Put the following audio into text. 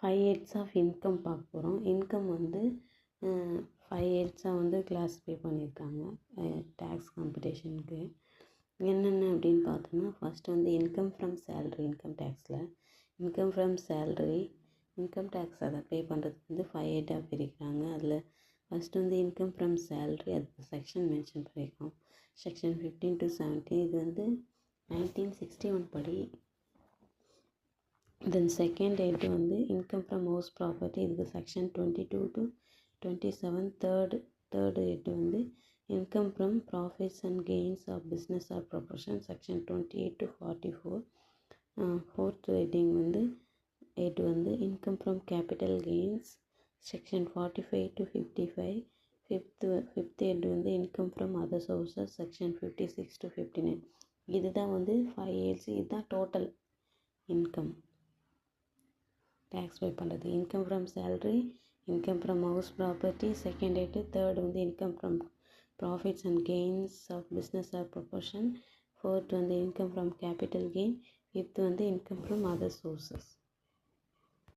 5 of income பார்க்க போகிறோம். Income வந்து 5 வந்து கிளாஸிஃபை பண்ணியிருக்காங்க டேக்ஸ் காம்படிஷனுக்கு. என்னென்ன அப்படின்னு பார்த்தோம்னா, ஃபஸ்ட்டு வந்து இன்கம் ஃப்ரம் சேலரி. இன்கம் டேக்ஸில் income from salary income tax அதை பே பண்ணுறதுக்கு வந்து 5 பிரிக்கிறாங்க. அதில் ஃபஸ்ட்டு வந்து இன்கம் ஃப்ரம் சேலரி, அதுக்கு செக்ஷன் மென்ஷன் பண்ணியிருக்கோம். Section 15 to 17. இது வந்து 1961 படி. தென் செகண்ட் ஹெட் வந்து இன்கம் ஃப்ரம் ஹவுஸ் ப்ராப்பர்ட்டி, இதுக்கு செக்ஷன் 22 to 27. தேர்ட் ஹெட் வந்து income from profits and gains of business or profession, section 28 to 44. Fourth heading வந்து income from capital gains, section 45 to 55. Fifth head வந்து income from other sources, section 56 to 59. இதுதான் வந்து 5 heads. இதுதான் total income tax pay பண்ணுறது. Income from salary, income from house property second head. Third வந்து income from profits and gains of business or profession. Fourth வந்து income from capital gain. Fifth வந்து income from other sources.